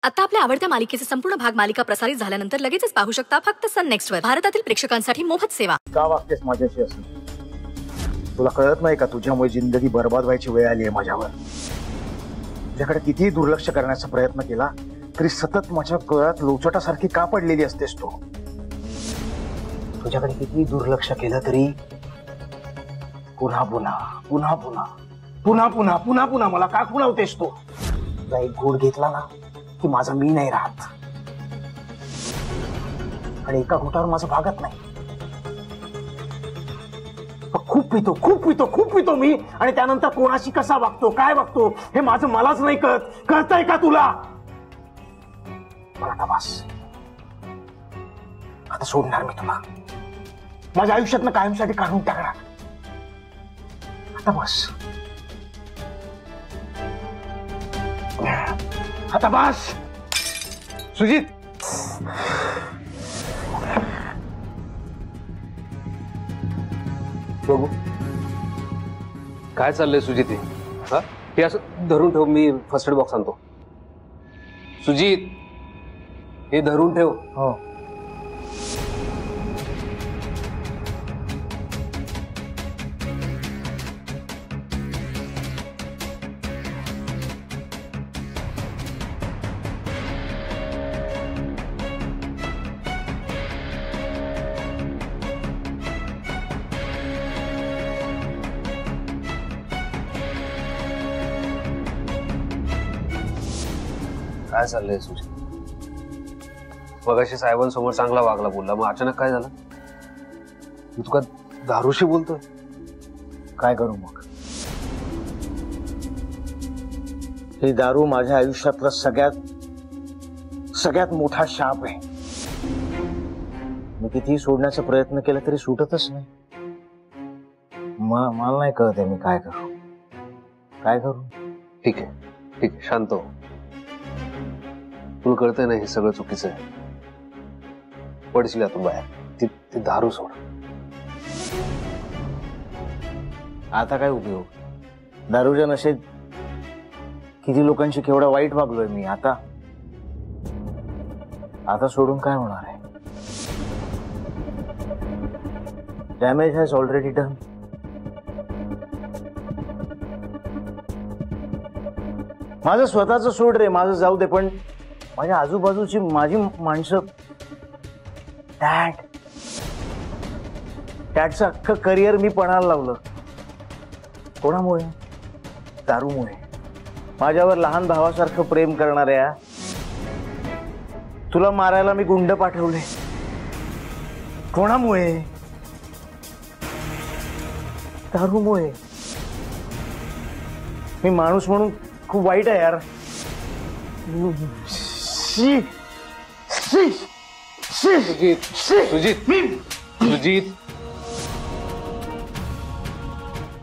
आता आपल्या आवडत्या मालिकेचे संपूर्ण भाग मालिका प्रसारित झाल्यानंतर लगेचच पाहू शकता फक्त सन नेक्स्ट वर. भारतातील प्रेक्षकांसाठी मोफत सेवा. का वागतेस माझ्याशी असं? तुला कळत नाही का तुझ्यामुळे जिंदगी बर्बाद व्हायची वेळ आली आहे माझ्यावर. तुझ्याकडे कितीही दुर्लक्ष करण्याचा प्रयत्न केला तरी सतत माझ्या गळ्यात लोचटासारखी का पडलेली असतेस तू? तुझ्याकडे कितीही दुर्लक्ष केलं तरी पुन्हा पुन्हा पुन्हा पुन्हा पुन्हा पुन्हा पुन्हा पुन्हा मला का खुणावतेस तू? तुझा एक घोड घेतला ना की माझा मी नाही राहत आणि एका घोटावर माझं भागत नाही. खूप पितो खूप पितो खूप पितो मी आणि त्यानंतर कोणाशी कसा वागतो काय वागतो हे माझं मलाच नाही कळत. कळतंय का तुला? मला बस आता सोडणार मी तुला. माझ्या आयुष्यातनं कायमसाठी काढून टाकणार. आता बस आता बस. सुजित बघू काय चाललंय सुजित? हे असं धरून ठेव. मी फर्स्ट एड बॉक्स आणतो. सुजित हे धरून ठेव. हो काय चाललंय सुजित? मगाशी साहेबांसमोर चांगला वागला बोलला, मग अचानक काय झालं? मी तुका दारूशी बोलतोय. काय करू मग? ही दारू माझ्या आयुष्यातला सगळ्यात मोठा शाप आहे. मी कितीही सोडण्याचा प्रयत्न केला तरी सुटतच नाही. मला नाही कळत आहे मी काय करू काय करू. ठीक आहे ठीक आहे, शांत हो. तुला कळतंय ना हे सगळं चुकीचं आहे. पडशील तू बाहेर. ती दारू सोड. आता काय उपयोग? दारूच्या नशेत किती लोकांशी केवढा वाईट वागलोय मी. आता सोडून काय होणार आहे? Damage has already done. माझं स्वतःच सोड रे, माझं जाऊ दे, पण माझ्या आजूबाजूची माझी माणसं टॅटचं अख्खं करिअर मी पणाला लावलं. कोणामुळे? दारूमुळे. माझ्यावर लहान भावासारखं प्रेम करणाऱ्या तुला मारायला मी गुंड पाठवले. कोणामुळे? दारूमुळे. मी माणूस म्हणून खूप वाईट आहे यार. सुजित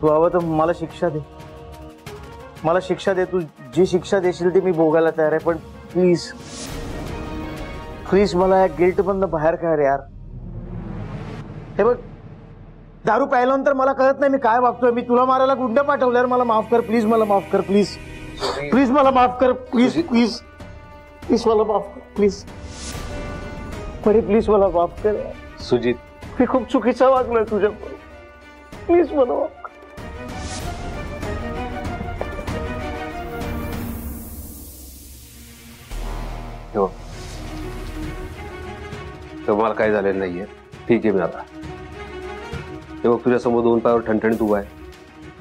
तू हवं तर मला शिक्षा दे. मला शिक्षा दे. तू जी शिक्षा देशील ती मी भोगायला तयार आहे. पण प्लीज प्लीज मला या गिल्ट मधनं बाहेर काढ यार. हे बघ, दारू प्यायल्यानंतर मला कळत नाही मी काय वागतोय. मी तुला मारायला गुंड पाठवल्यावर मला माफ कर प्लीज. मला माफ कर प्लीज. प्लीज मला माफ कर प्लीज. प्लीज प्लीज मला माफ कर प्लीज. प्लीज मला माफ कर. सुजित मी खूप चुकीचा वागलोय तुझ्या. प्लीज मला माफ कर. मला काय झालेलं नाहीये. ठीक आहे मी आता. ते बघ तुझ्या समोर दोन पायावर ठणठणीत उभा आहे.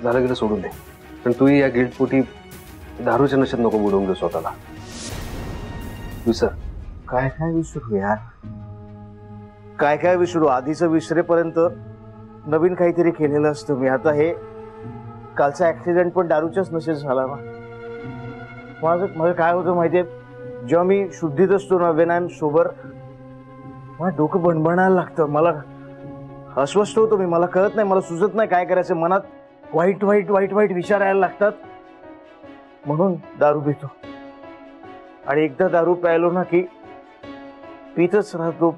झालं गेलं सोडून दे. पण तूही या गिल्ट पोटी दारूच्या नशेत नको बुडवून घेऊ स्वतःला. विसर. काय काय विसरू यार? काय काय विसरू? आधीचं विसरेपर्यंत नवीन काहीतरी केलेलं असतं मी. आता हे कालचा ऍक्सिडेंट पण दारूच्याच नशेत झाला ना. माझं काय होतं माहितीये, जेव्हा मी शुद्धीत असतो ना, वेन आय एम सोबर, मला डोकं बनबणायला लागतं. मला अस्वस्थ होतो मी. मला कळत नाही, मला सुचत नाही काय करायचं. मनात वाईट वाईट वाईट वाईट विचार यायला लागतात. म्हणून दारू पितो. आणि एकदा दारू प्यायलो ना की पितच राहतो.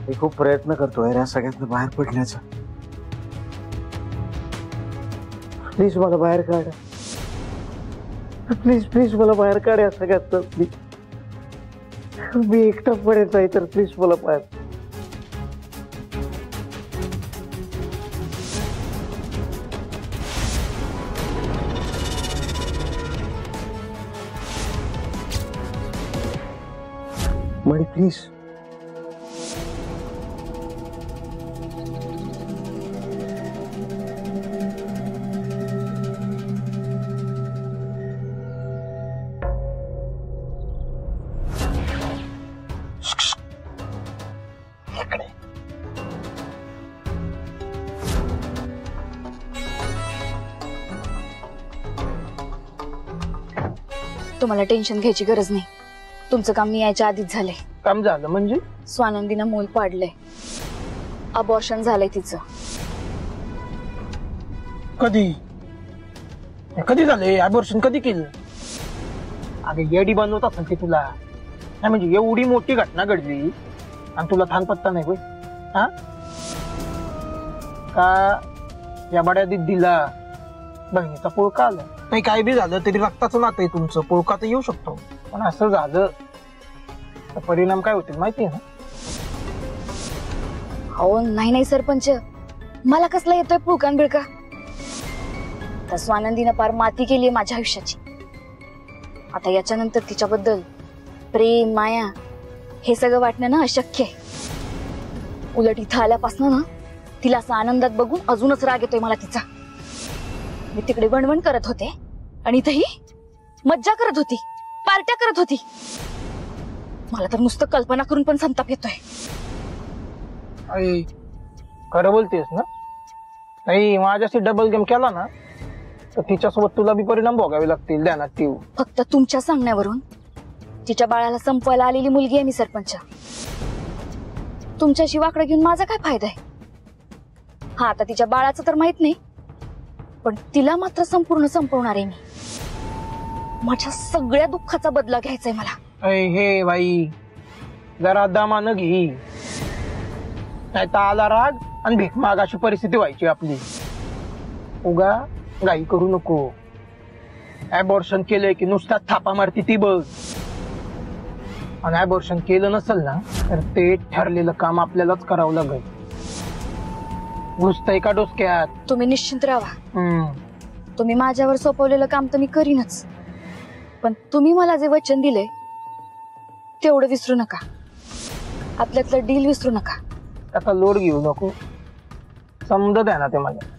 मी खूप प्रयत्न करतोय या सगळ्यातनं बाहेर पडण्याचा. प्लीज मला बाहेर काढ. प्लीज प्लीज मला बाहेर काढ या सगळ्यात प्लीज. मी एकटा पडेल नाही तर प्लीज मला बाहेर. मणी प्लीज. तुम्हाला टेन्शन घ्यायची गरज नाही. तुमचं काम मी यायच्या आधीच झालंय. काम झालं म्हणजे? स्वानंदीनं मूल पाडलंय. अबॉर्शन झालंय तिचं. कधी कधी झालंय अबॉर्शन? कधी केलं? अगं येडी बनवत असेल ते तुला. नाही म्हणजे एवढी मोठी घटना घडली आणि तुला थानपत्ता नाही होय? हा का या बड्या दिदीला बहिणीचा पोळका आला नाही? काय बी झालं तरी रक्ताचं नातं आहे तुमचं. पोळका तर येऊ शकतो पण असं झालं तर परिणाम काय होतील माहितीये ना? हो नाही नाही सरपंच, मला कसला येतोय पुळकान बिळका? त्या स्वानंदीनं पार माती केलीये माझ्या आयुष्याची. आता याच्यानंतर तिच्याबद्दल प्रेम माया हे सगळं वाटणं ना अशक्य आहे. उलट इथं आल्यापासून ना तिला असं आनंदात बघून अजूनच राग येतोय मला तिचा. मी तिकडे वणवण करत होते आणि इथंही मज्जा करत होती, पार्ट्या करत होती. मला तर नुसतं कल्पना करून पण संताप येतोय. आई खरं बोलतेस ना? नाही माझ्याशी डबल गेम केला ना तर तिच्यासोबत तुला बी परिणाम भोगावे लागतील. ध्यानात ठेव. फक्त तुमच्या सांगण्यावरून तिच्या बाळाला संपवायला आलेली मुलगी आहे मी सरपंच. तुमच्याशी वाकडं घेऊन माझा काय फायदा आहे? हा आता तिच्या बाळाचं तर माहित नाही पण तिला मात्र संपूर्ण संपवणार आहे मी. माझ्या सगळ्या दुःखाचा बदला घ्यायचाय मला. हे बाई जरा दमानं घे, नाही तर आला राग आणि भीक माग अशी परिस्थिती व्हायची आपली. उगा गाई करू नको. ॲबॉर्शन केलंय की नुसता थापा मारती ती बघ. आणि ॲबॉर्शन केलं नसेल ना तर ते ठरलेलं काम आपल्यालाच करावं लागेल. घुसतंय का डोसक्यात? तुम्ही निश्चिंत राहा. तुम्ही माझ्यावर सोपवलेलं काम तर मी करीनच पण तुम्ही मला जे वचन दिले तेवढं विसरू नका. आपल्यातलं डील विसरू नका. त्याचा लोड घेऊ नको. समजत आहे ना ते मला.